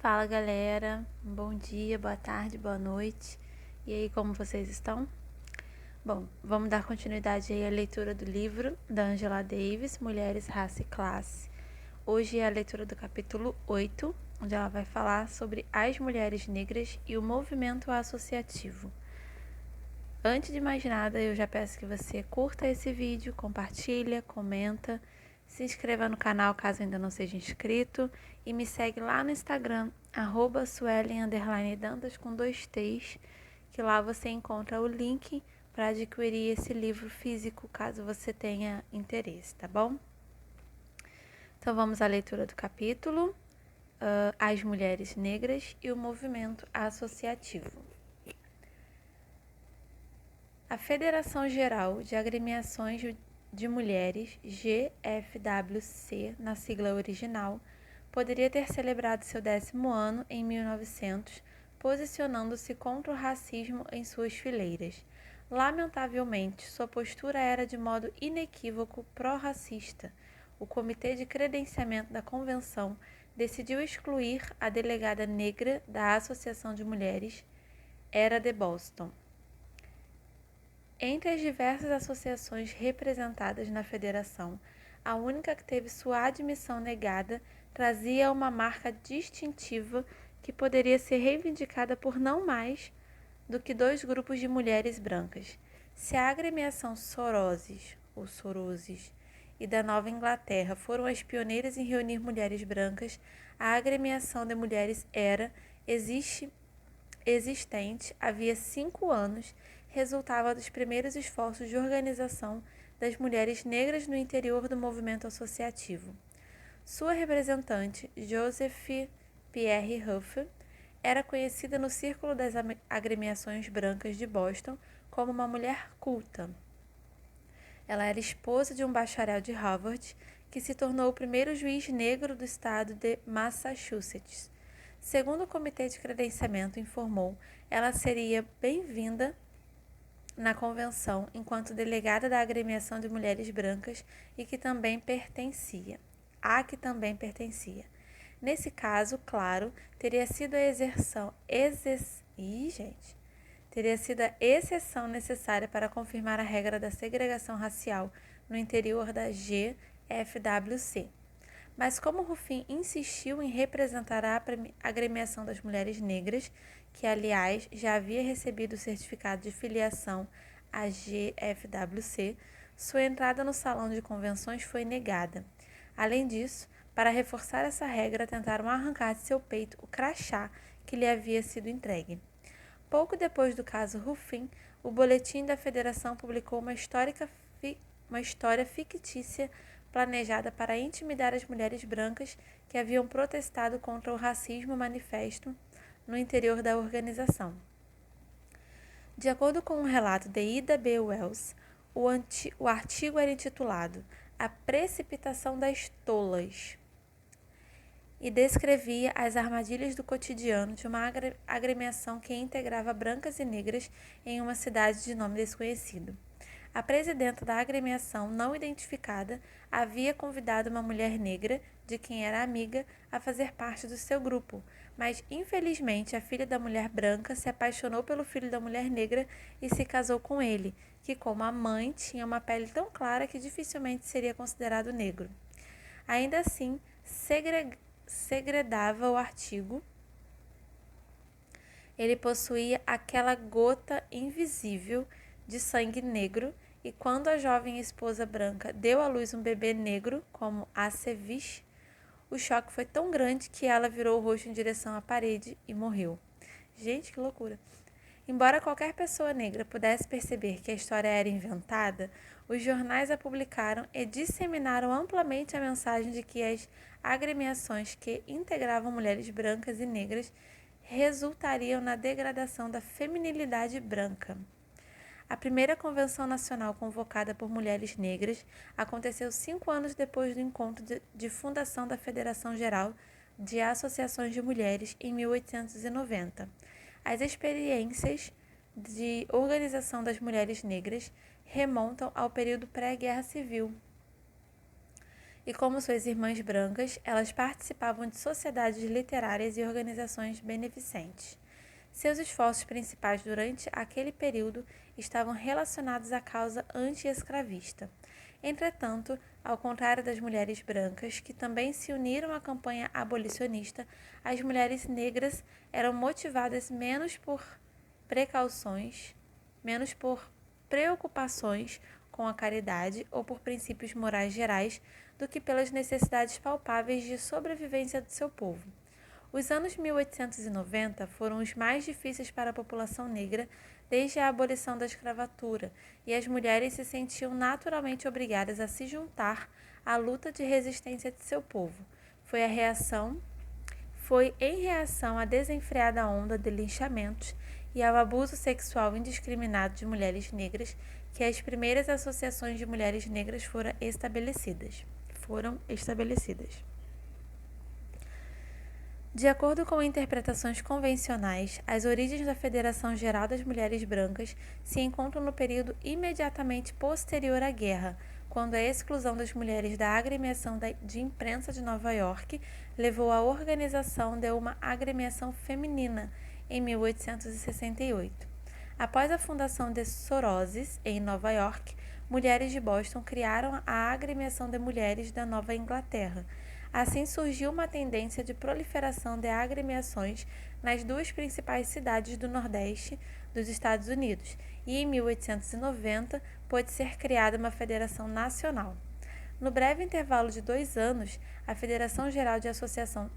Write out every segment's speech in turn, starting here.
Fala galera, bom dia, boa tarde, boa noite. E aí, como vocês estão? Bom, vamos dar continuidade aí à leitura do livro da Angela Davis, Mulheres, Raça e Classe. Hoje é a leitura do capítulo 8, onde ela vai falar sobre as mulheres negras e o movimento associativo. Antes de mais nada, eu já peço que você curta esse vídeo, compartilha, comenta, se inscreva no canal caso ainda não seja inscrito e me segue lá no Instagram, @suelen_dantas com 2 T's, que lá você encontra o link para adquirir esse livro físico caso você tenha interesse, tá bom? Então vamos à leitura do capítulo, As Mulheres Negras e o Movimento Associativo. A Federação Geral de Agremiações de Mulheres, GFWC, na sigla original, poderia ter celebrado seu 10º ano em 1900, posicionando-se contra o racismo em suas fileiras. Lamentavelmente, sua postura era de modo inequívoco pró-racista. O Comitê de Credenciamento da Convenção decidiu excluir a delegada negra da Associação de Mulheres, Era de Boston. Entre as diversas associações representadas na federação, a única que teve sua admissão negada trazia uma marca distintiva que poderia ser reivindicada por não mais do que 2 grupos de mulheres brancas. Se a agremiação Soroses, ou Soroses, e da Nova Inglaterra foram as pioneiras em reunir mulheres brancas, a agremiação de mulheres Era existente havia 5 anos, resultava dos primeiros esforços de organização das mulheres negras no interior do movimento associativo. Sua representante, Joseph Pierre Huff, era conhecida no círculo das agremiações brancas de Boston como uma mulher culta. Ela era esposa de um bacharel de Harvard, que se tornou o primeiro juiz negro do estado de Massachusetts. Segundo o Comitê de Credenciamento informou, ela seria bem-vinda na convenção enquanto delegada da agremiação de mulheres brancas e que também pertencia. Nesse caso, claro, teria sido a exceção necessária para confirmar a regra da segregação racial no interior da GFWC. Mas como Ruffin insistiu em representar a agremiação das mulheres negras, que aliás já havia recebido o certificado de filiação à GFWC, sua entrada no salão de convenções foi negada. Além disso, para reforçar essa regra, tentaram arrancar de seu peito o crachá que lhe havia sido entregue. Pouco depois do caso Ruffin, o boletim da Federação publicou uma história fictícia planejada para intimidar as mulheres brancas que haviam protestado contra o racismo manifesto no interior da organização. De acordo com um relato de Ida B. Wells, o artigo era intitulado A Precipitação das Tolas e descrevia as armadilhas do cotidiano de uma agremiação que integrava brancas e negras em uma cidade de nome desconhecido. A presidenta da agremiação, não identificada, havia convidado uma mulher negra, de quem era amiga, a fazer parte do seu grupo, mas infelizmente a filha da mulher branca se apaixonou pelo filho da mulher negra e se casou com ele, que como a mãe tinha uma pele tão clara que dificilmente seria considerado negro. Ainda assim, segredava o artigo. Ele possuía aquela gota invisível de sangue negro, e quando a jovem esposa branca deu à luz um bebê negro, como Aceviche, o choque foi tão grande que ela virou o rosto em direção à parede e morreu. Gente, que loucura! Embora qualquer pessoa negra pudesse perceber que a história era inventada, os jornais a publicaram e disseminaram amplamente a mensagem de que as agremiações que integravam mulheres brancas e negras resultariam na degradação da feminilidade branca. A primeira convenção nacional convocada por mulheres negras aconteceu 5 anos depois do encontro de fundação da Federação Geral de Associações de Mulheres, em 1890. As experiências de organização das mulheres negras remontam ao período pré-guerra civil e como suas irmãs brancas, elas participavam de sociedades literárias e organizações beneficentes. Seus esforços principais durante aquele período estavam relacionados à causa anti-escravista. Entretanto, ao contrário das mulheres brancas, que também se uniram à campanha abolicionista, as mulheres negras eram motivadas menos por preocupações com a caridade ou por princípios morais gerais, do que pelas necessidades palpáveis de sobrevivência do seu povo. Os anos 1890 foram os mais difíceis para a população negra desde a abolição da escravatura, e as mulheres se sentiam naturalmente obrigadas a se juntar à luta de resistência de seu povo. Foi em reação à desenfreada onda de linchamentos e ao abuso sexual indiscriminado de mulheres negras que as primeiras associações de mulheres negras foram estabelecidas. De acordo com interpretações convencionais, as origens da Federação Geral das Mulheres Brancas se encontram no período imediatamente posterior à guerra, quando a exclusão das mulheres da agremiação de imprensa de Nova York levou à organização de uma agremiação feminina em 1868. Após a fundação de Soroses, em Nova York, mulheres de Boston criaram a agremiação de mulheres da Nova Inglaterra. Assim surgiu uma tendência de proliferação de agremiações nas duas principais cidades do Nordeste dos Estados Unidos, e em 1890 pôde ser criada uma federação nacional. No breve intervalo de 2 anos, a Federação Geral de Associações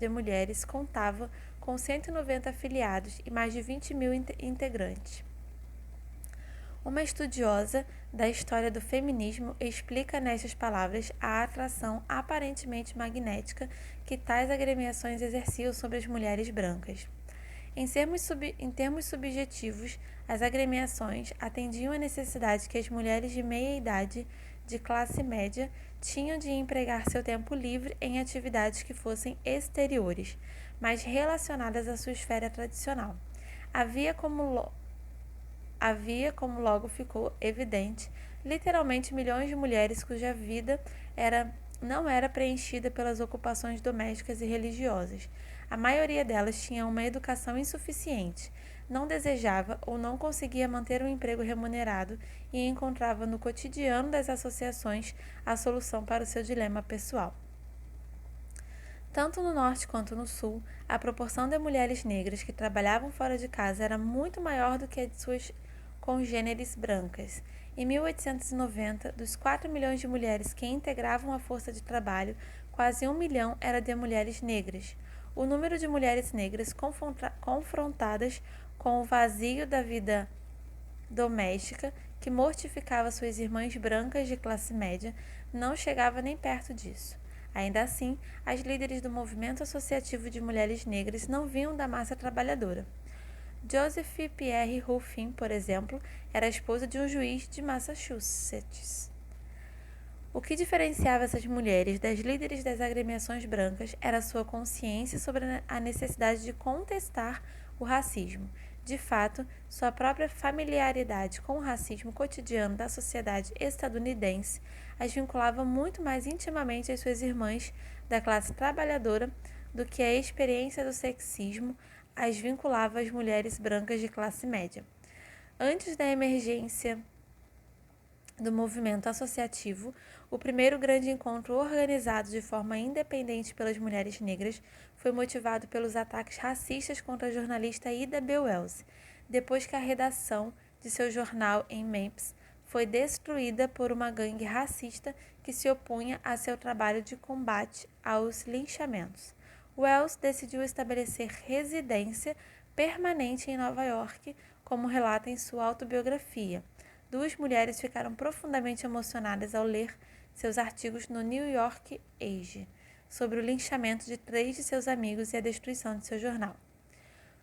de Mulheres contava com 190 afiliados e mais de 20 mil integrantes. Uma estudiosa da história do feminismo explica nestas palavras a atração aparentemente magnética que tais agremiações exerciam sobre as mulheres brancas. Em termos subjetivos, as agremiações atendiam à necessidade que as mulheres de meia idade, de classe média, tinham de empregar seu tempo livre em atividades que fossem exteriores, mas relacionadas à sua esfera tradicional. Havia, como logo ficou evidente, literalmente milhões de mulheres cuja vida não era preenchida pelas ocupações domésticas e religiosas. A maioria delas tinha uma educação insuficiente, não desejava ou não conseguia manter um emprego remunerado e encontrava no cotidiano das associações a solução para o seu dilema pessoal. Tanto no norte quanto no sul, a proporção de mulheres negras que trabalhavam fora de casa era muito maior do que a de suas congêneres brancas. Em 1890, dos 4 milhões de mulheres que integravam a força de trabalho, quase 1 milhão era de mulheres negras. O número de mulheres negras confrontadas com o vazio da vida doméstica, que mortificava suas irmãs brancas de classe média, não chegava nem perto disso. Ainda assim, as líderes do movimento associativo de mulheres negras não vinham da massa trabalhadora. Joseph Pierre Ruffin, por exemplo, era a esposa de um juiz de Massachusetts. O que diferenciava essas mulheres das líderes das agremiações brancas era sua consciência sobre a necessidade de contestar o racismo. De fato, sua própria familiaridade com o racismo cotidiano da sociedade estadunidense as vinculava muito mais intimamente às suas irmãs da classe trabalhadora do que a experiência do sexismo as vinculava às mulheres brancas de classe média. Antes da emergência do movimento associativo, o primeiro grande encontro organizado de forma independente pelas mulheres negras foi motivado pelos ataques racistas contra a jornalista Ida B. Wells, depois que a redação de seu jornal em Memphis foi destruída por uma gangue racista que se opunha a seu trabalho de combate aos linchamentos. Wells decidiu estabelecer residência permanente em Nova York, como relata em sua autobiografia. 2 mulheres ficaram profundamente emocionadas ao ler seus artigos no New York Age sobre o linchamento de 3 de seus amigos e a destruição de seu jornal.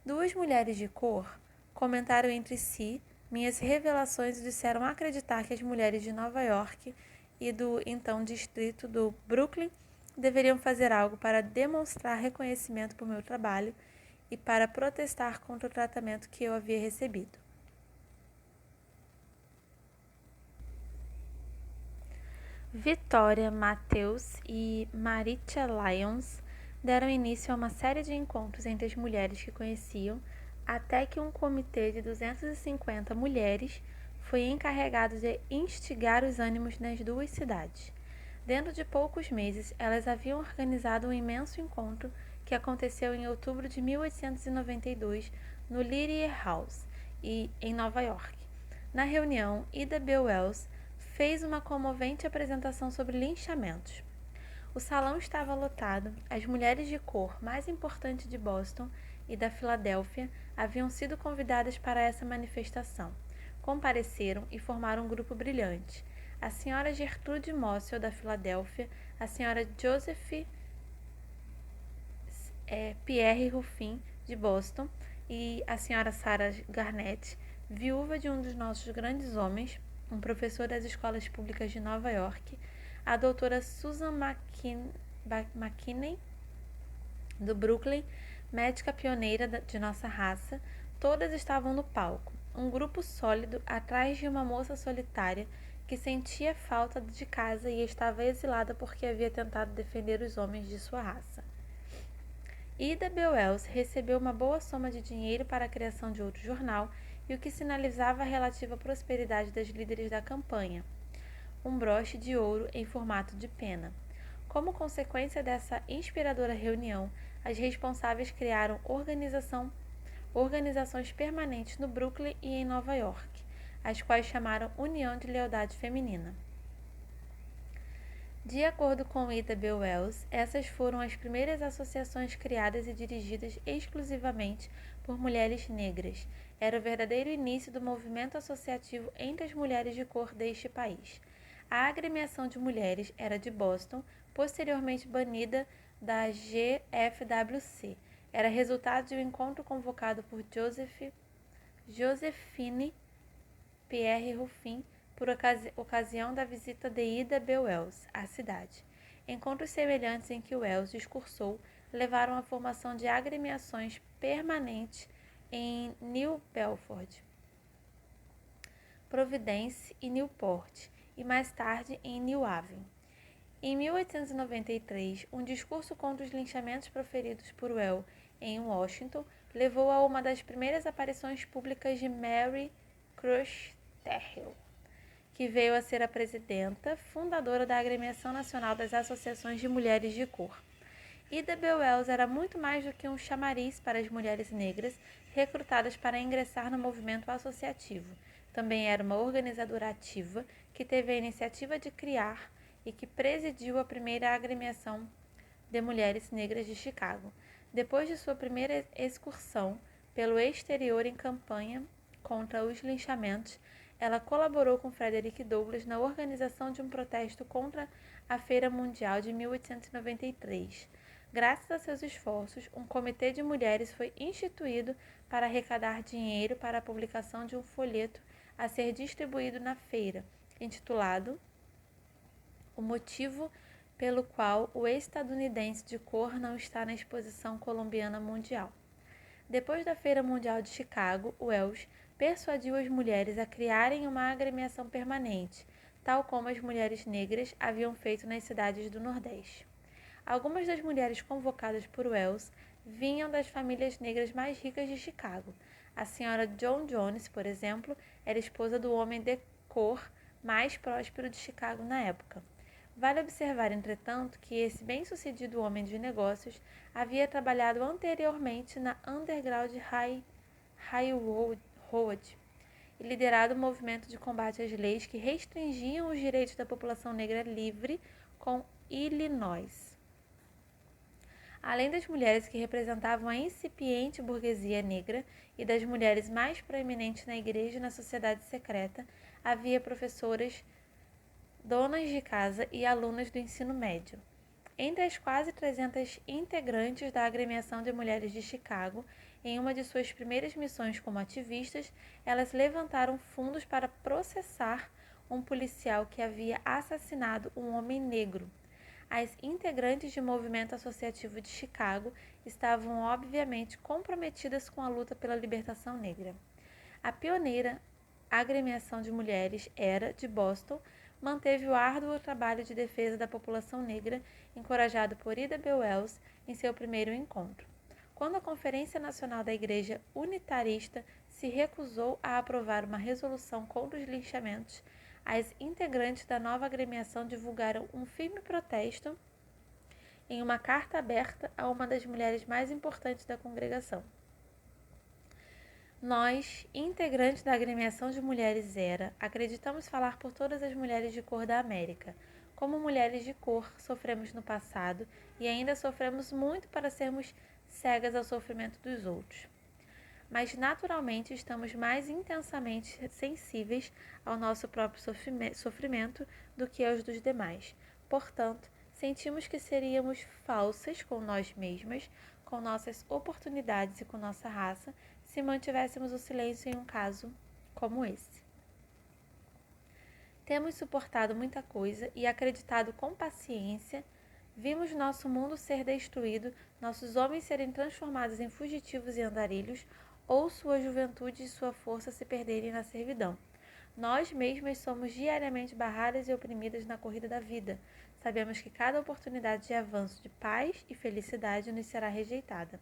2 mulheres de cor comentaram entre si minhas revelações e disseram acreditar que as mulheres de Nova York e do então distrito do Brooklyn deveriam fazer algo para demonstrar reconhecimento por meu trabalho e para protestar contra o tratamento que eu havia recebido. Victoria Matthews e Maricha Lyons deram início a uma série de encontros entre as mulheres que conheciam, até que um comitê de 250 mulheres foi encarregado de instigar os ânimos nas duas cidades. Dentro de poucos meses, elas haviam organizado um imenso encontro que aconteceu em outubro de 1892 no Lydia House, em Nova York. Na reunião, Ida B. Wells fez uma comovente apresentação sobre linchamentos. O salão estava lotado, as mulheres de cor mais importantes de Boston e da Filadélfia haviam sido convidadas para essa manifestação. Compareceram e formaram um grupo brilhante. A senhora Gertrude Mossel, da Filadélfia, a senhora Joseph Pierre Ruffin, de Boston, e a senhora Sarah Garnett, viúva de um dos nossos grandes homens, um professor das escolas públicas de Nova York, a doutora Susan McKinney, do Brooklyn, médica pioneira de nossa raça, todas estavam no palco, um grupo sólido atrás de uma moça solitária que sentia falta de casa e estava exilada porque havia tentado defender os homens de sua raça. Ida B. Wells recebeu uma boa soma de dinheiro para a criação de outro jornal e o que sinalizava a relativa prosperidade das líderes da campanha, um broche de ouro em formato de pena. Como consequência dessa inspiradora reunião, as responsáveis criaram organizações permanentes no Brooklyn e em Nova York, as quais chamaram União de Lealdade Feminina. De acordo com Ida B. Wells, essas foram as primeiras associações criadas e dirigidas exclusivamente por mulheres negras. Era o verdadeiro início do movimento associativo entre as mulheres de cor deste país. A agremiação de mulheres era de Boston, posteriormente banida da GFWC. Era resultado de um encontro convocado por Josephine Pierre Ruffin por ocasião da visita de Ida B. Wells à cidade. Encontros semelhantes em que Wells discursou levaram à formação de agremiações permanentes em New Bedford, Providence e Newport, e mais tarde em New Haven. Em 1893, um discurso contra os linchamentos proferidos por Wells em Washington levou a uma das primeiras aparições públicas de Mary Crush Terrell, que veio a ser a presidenta fundadora da Agremiação Nacional das Associações de Mulheres de Cor. Ida B. Wells era muito mais do que um chamariz para as mulheres negras recrutadas para ingressar no movimento associativo. Também era uma organizadora ativa que teve a iniciativa de criar e que presidiu a primeira agremiação de mulheres negras de Chicago. Depois de sua primeira excursão pelo exterior em campanha contra os linchamentos, ela colaborou com Frederick Douglass na organização de um protesto contra a Feira Mundial de 1893. Graças a seus esforços, um comitê de mulheres foi instituído para arrecadar dinheiro para a publicação de um folheto a ser distribuído na feira, intitulado O Motivo pelo qual o estadunidense de cor não está na Exposição Colombiana Mundial. Depois da Feira Mundial de Chicago, Wells persuadiu as mulheres a criarem uma agremiação permanente, tal como as mulheres negras haviam feito nas cidades do Nordeste. Algumas das mulheres convocadas por Wells vinham das famílias negras mais ricas de Chicago. A senhora John Jones, por exemplo, era esposa do homem de cor mais próspero de Chicago na época. Vale observar, entretanto, que esse bem-sucedido homem de negócios havia trabalhado anteriormente na Underground Railroad e liderado o movimento de combate às leis que restringiam os direitos da população negra livre com Illinois. Além das mulheres que representavam a incipiente burguesia negra e das mulheres mais proeminentes na igreja e na sociedade secreta, havia professoras, donas de casa e alunas do ensino médio. Entre as quase 300 integrantes da Agremiação de Mulheres de Chicago, em uma de suas primeiras missões como ativistas, elas levantaram fundos para processar um policial que havia assassinado um homem negro. As integrantes do movimento associativo de Chicago estavam obviamente comprometidas com a luta pela libertação negra. A pioneira agremiação de mulheres era, de Boston, manteve o árduo trabalho de defesa da população negra, encorajado por Ida B. Wells em seu primeiro encontro. Quando a Conferência Nacional da Igreja Unitarista se recusou a aprovar uma resolução contra os linchamentos, as integrantes da nova agremiação divulgaram um firme protesto em uma carta aberta a uma das mulheres mais importantes da congregação. Nós, integrantes da agremiação de mulheres ERA, acreditamos falar por todas as mulheres de cor da América. Como mulheres de cor, sofremos no passado e ainda sofremos muito para sermos cegas ao sofrimento dos outros. Mas naturalmente estamos mais intensamente sensíveis ao nosso próprio sofrimento do que aos dos demais. Portanto, sentimos que seríamos falsas com nós mesmas, com nossas oportunidades e com nossa raça, se mantivéssemos o silêncio em um caso como esse. Temos suportado muita coisa e acreditado com paciência. Vimos nosso mundo ser destruído, nossos homens serem transformados em fugitivos e andarilhos, ou sua juventude e sua força se perderem na servidão. Nós mesmas somos diariamente barradas e oprimidas na corrida da vida. Sabemos que cada oportunidade de avanço, de paz e felicidade nos será rejeitada.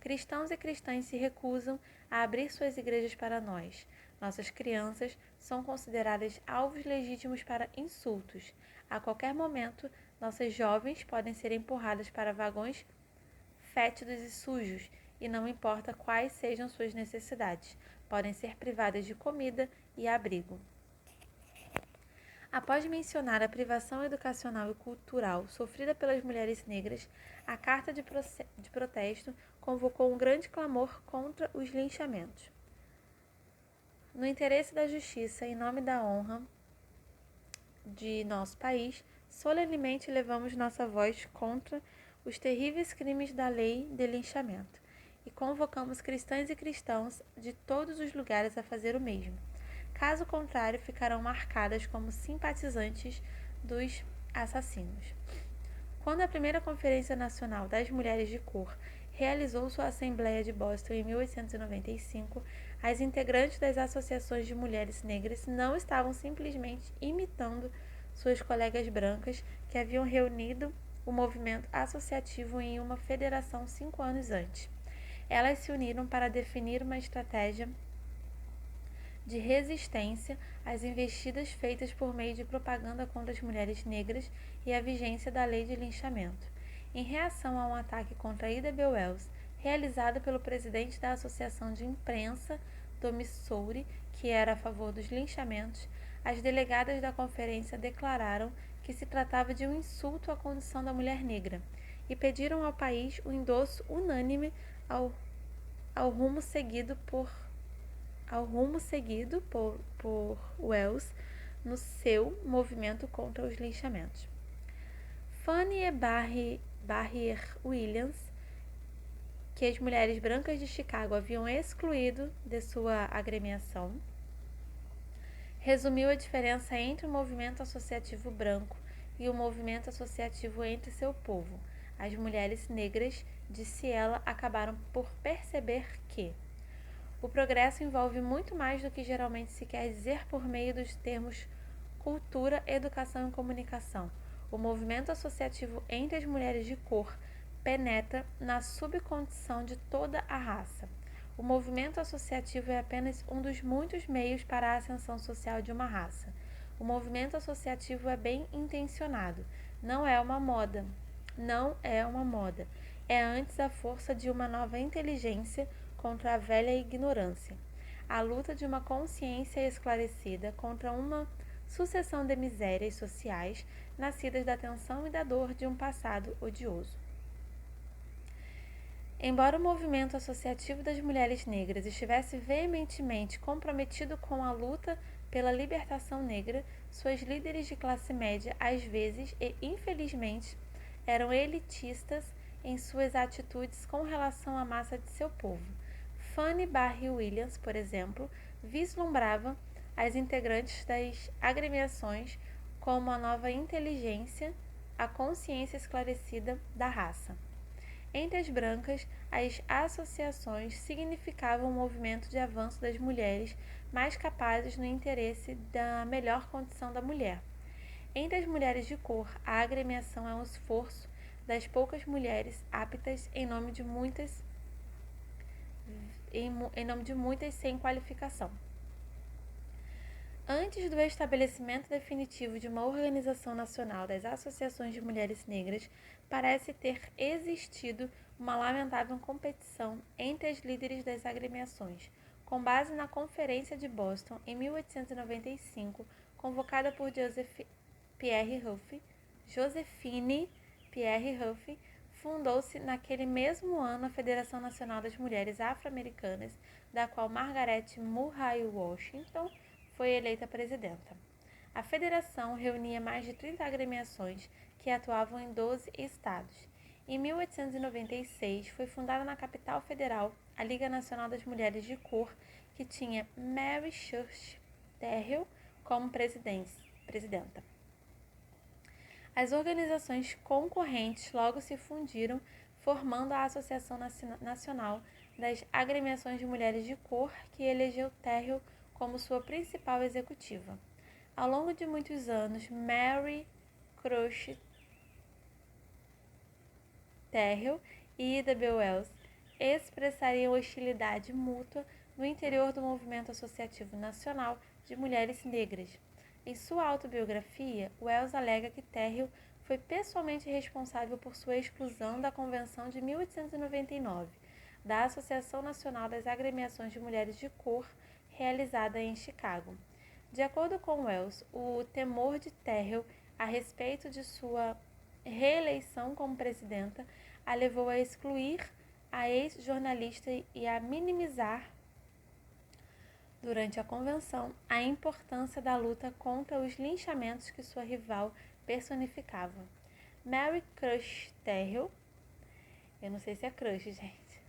Cristãos e cristãs se recusam a abrir suas igrejas para nós. Nossas crianças são consideradas alvos legítimos para insultos. A qualquer momento, nossas jovens podem ser empurradas para vagões fétidos e sujos, e não importa quais sejam suas necessidades, podem ser privadas de comida e abrigo. Após mencionar a privação educacional e cultural sofrida pelas mulheres negras, a carta de protesto convocou um grande clamor contra os linchamentos. No interesse da justiça e em nome da honra de nosso país, solenemente levamos nossa voz contra os terríveis crimes da lei de linchamento e convocamos cristãs e cristãos de todos os lugares a fazer o mesmo. Caso contrário, ficarão marcadas como simpatizantes dos assassinos. Quando a primeira Conferência Nacional das Mulheres de Cor realizou sua Assembleia de Boston em 1895, as integrantes das associações de mulheres negras não estavam simplesmente imitando suas colegas brancas que haviam reunido o movimento associativo em uma federação 5 anos antes. Elas se uniram para definir uma estratégia de resistência às investidas feitas por meio de propaganda contra as mulheres negras e a vigência da lei de linchamento. Em reação a um ataque contra Ida B. Wells, realizado pelo presidente da Associação de Imprensa do Missouri, que era a favor dos linchamentos, as delegadas da conferência declararam que se tratava de um insulto à condição da mulher negra e pediram ao país o endosso unânime ao rumo seguido por Wells no seu movimento contra os linchamentos. Fannie e Barrier Williams, que as mulheres brancas de Chicago haviam excluído de sua agremiação, resumiu a diferença entre o movimento associativo branco e o movimento associativo entre seu povo. As mulheres negras, disse ela, acabaram por perceber que o progresso envolve muito mais do que geralmente se quer dizer por meio dos termos cultura, educação e comunicação. O movimento associativo entre as mulheres de cor penetra na subcondição de toda a raça. O movimento associativo é apenas um dos muitos meios para a ascensão social de uma raça. O movimento associativo é bem intencionado. Não é uma moda. É antes a força de uma nova inteligência contra a velha ignorância. A luta de uma consciência esclarecida contra uma sucessão de misérias sociais nascidas da tensão e da dor de um passado odioso. Embora o movimento associativo das mulheres negras estivesse veementemente comprometido com a luta pela libertação negra, suas líderes de classe média, às vezes e infelizmente, eram elitistas em suas atitudes com relação à massa de seu povo. Fannie Barry Williams, por exemplo, vislumbrava as integrantes das agremiações como a nova inteligência, a consciência esclarecida da raça. Entre as brancas, as associações significavam um movimento de avanço das mulheres mais capazes no interesse da melhor condição da mulher. Entre as mulheres de cor, a agremiação é um esforço das poucas mulheres aptas em nome de muitas sem qualificação. Antes do estabelecimento definitivo de uma organização nacional das associações de mulheres negras, parece ter existido uma lamentável competição entre as líderes das agremiações, com base na Conferência de Boston em 1895, convocada por Josephine Pierre Ruff, fundou-se naquele mesmo ano a Federação Nacional das Mulheres Afro-Americanas, da qual Margaret Murray Washington foi eleita presidenta. A federação reunia mais de 30 agremiações que atuavam em 12 estados. Em 1896, foi fundada na capital federal a Liga Nacional das Mulheres de Cor, que tinha Mary Church Terrell como presidenta. As organizações concorrentes logo se fundiram, formando a Associação Nacional das Agremiações de Mulheres de Cor, que elegeu Terrell como sua principal executiva. Ao longo de muitos anos, Mary Crush Terrell e Ida B. Wells expressariam hostilidade mútua no interior do movimento associativo nacional de mulheres negras. Em sua autobiografia, Wells alega que Terrell foi pessoalmente responsável por sua exclusão da Convenção de 1899, da Associação Nacional das Agremiações de Mulheres de Cor, realizada em Chicago. De acordo com Wells, o temor de Terrell a respeito de sua reeleição como presidenta a levou a excluir a ex-jornalista e a minimizar, durante a convenção, a importância da luta contra os linchamentos que sua rival personificava. Mary Crush Terrell, eu não sei se é crush, gente,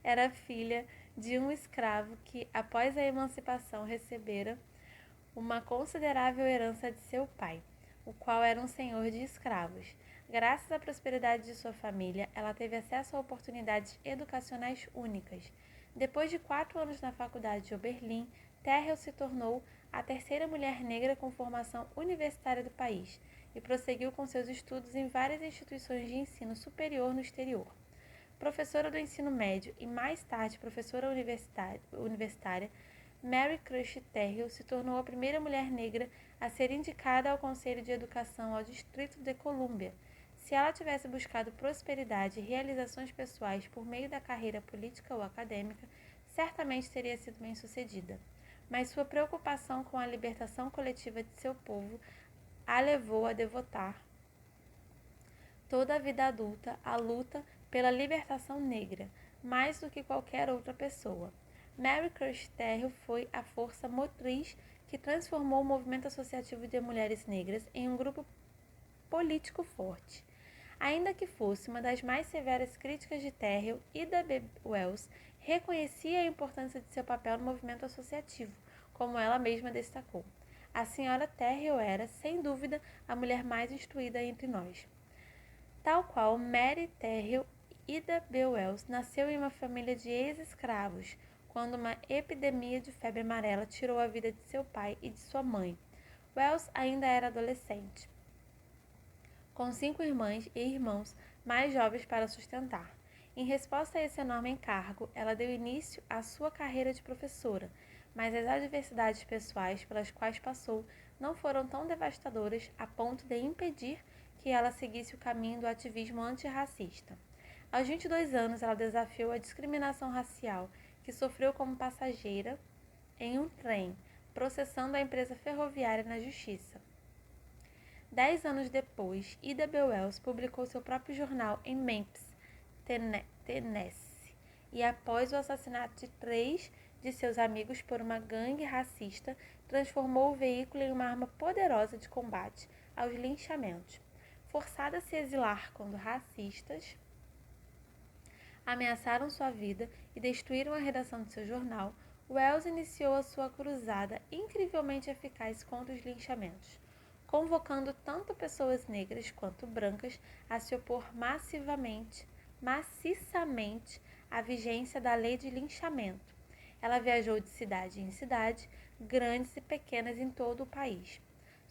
era filha de um escravo que, após a emancipação, recebera uma considerável herança de seu pai, o qual era um senhor de escravos. Graças à prosperidade de sua família, ela teve acesso a oportunidades educacionais únicas. Depois de 4 anos na faculdade de Oberlin, Terrell se tornou a terceira mulher negra com formação universitária do país e prosseguiu com seus estudos em várias instituições de ensino superior no exterior. Professora do ensino médio e mais tarde professora universitária, Mary Crush Terrell se tornou a primeira mulher negra a ser indicada ao Conselho de Educação ao Distrito de Colômbia. Se ela tivesse buscado prosperidade e realizações pessoais por meio da carreira política ou acadêmica, certamente teria sido bem-sucedida. Mas sua preocupação com a libertação coletiva de seu povo a levou a devotar toda a vida adulta à luta pela libertação negra, mais do que qualquer outra pessoa. Mary Crush Terrell foi a força motriz que transformou o movimento associativo de mulheres negras em um grupo político forte. Ainda que fosse uma das mais severas críticas de Terrell, Ida B. Wells reconhecia a importância de seu papel no movimento associativo, como ela mesma destacou. A senhora Terrell era, sem dúvida, a mulher mais instruída entre nós. Tal qual Mary Terrell, Ida B. Wells nasceu em uma família de ex-escravos, quando uma epidemia de febre amarela tirou a vida de seu pai e de sua mãe. Wells ainda era adolescente, com 5 irmãs e irmãos mais jovens para sustentar. Em resposta a esse enorme encargo, ela deu início à sua carreira de professora, mas as adversidades pessoais pelas quais passou não foram tão devastadoras a ponto de impedir que ela seguisse o caminho do ativismo antirracista. Aos 22 anos, ela desafiou a discriminação racial que sofreu como passageira em um trem, processando a empresa ferroviária na justiça. 10 anos depois, Ida B. Wells publicou seu próprio jornal em Memphis, Tennessee, e após o assassinato de 3 de seus amigos por uma gangue racista, transformou o veículo em uma arma poderosa de combate aos linchamentos. Forçada a se exilar quando racistas ameaçaram sua vida e destruíram a redação de seu jornal, Wells iniciou a sua cruzada incrivelmente eficaz contra os linchamentos, convocando tanto pessoas negras quanto brancas a se opor maciçamente à vigência da lei de linchamento. Ela viajou de cidade em cidade, grandes e pequenas em todo o país.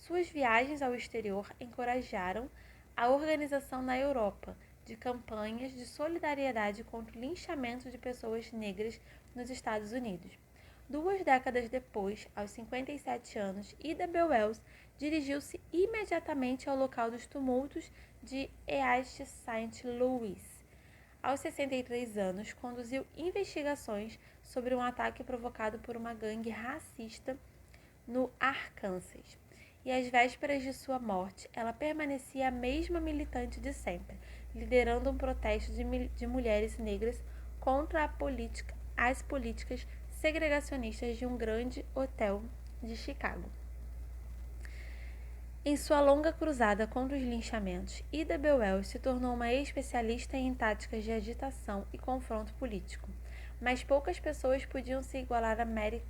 Suas viagens ao exterior encorajaram a organização na Europa de campanhas de solidariedade contra o linchamento de pessoas negras nos Estados Unidos. 2 décadas depois, aos 57 anos, Ida B. Wells dirigiu-se imediatamente ao local dos tumultos de East St. Louis. Aos 63 anos, conduziu investigações sobre um ataque provocado por uma gangue racista no Arkansas. E às vésperas de sua morte, ela permanecia a mesma militante de sempre, liderando um protesto de mulheres negras contra as políticas segregacionistas de um grande hotel de Chicago. Em sua longa cruzada contra os linchamentos, Ida B. Wells se tornou uma especialista em táticas de agitação e confronto político, mas poucas pessoas podiam se igualar a Mary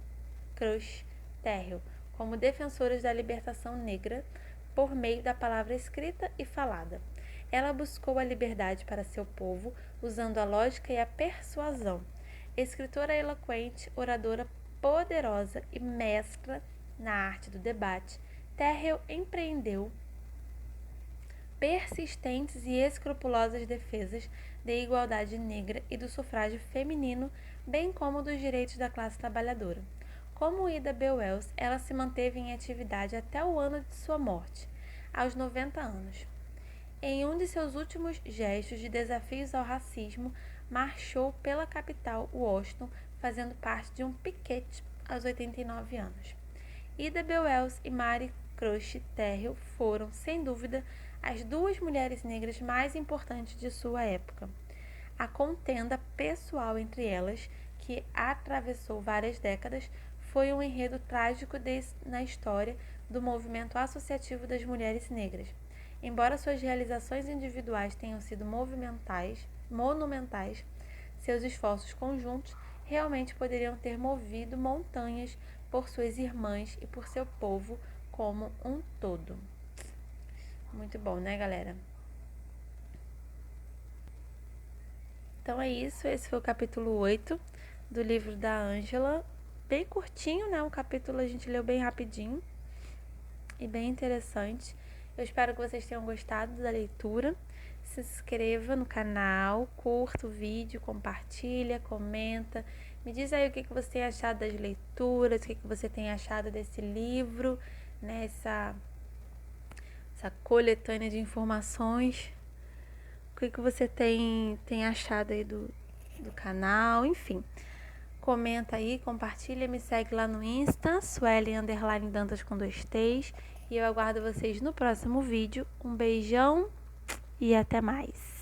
Crush Terrell como defensoras da libertação negra por meio da palavra escrita e falada. Ela buscou a liberdade para seu povo usando a lógica e a persuasão. Escritora eloquente, oradora poderosa e mestra na arte do debate, Terrell empreendeu persistentes e escrupulosas defesas da igualdade negra e do sufrágio feminino, bem como dos direitos da classe trabalhadora. Como Ida B. Wells, ela se manteve em atividade até o ano de sua morte, aos 90 anos. Em um de seus últimos gestos de desafios ao racismo, marchou pela capital, Washington, fazendo parte de um piquete aos 89 anos. Ida B. Wells e Mary Crush Terrell foram, sem dúvida, as duas mulheres negras mais importantes de sua época. A contenda pessoal entre elas, que atravessou várias décadas, foi um enredo trágico na história do movimento associativo das mulheres negras. Embora suas realizações individuais tenham sido monumentais, seus esforços conjuntos realmente poderiam ter movido montanhas por suas irmãs e por seu povo como um todo. Muito bom, né, galera? Então é isso, esse foi o capítulo 8 do livro da Ângela. Bem curtinho, né? Um capítulo a gente leu bem rapidinho e bem interessante. Eu espero que vocês tenham gostado da leitura. Se inscreva no canal, curta o vídeo, compartilha, comenta. Me diz aí o que você tem achado das leituras, o que você tem achado desse livro, né? Essa coletânea de informações. O que você tem achado aí do canal, enfim. Comenta aí, compartilha, me segue lá no Insta, Suelen_Dantas com 2 T's. E eu aguardo vocês no próximo vídeo. Um beijão e até mais.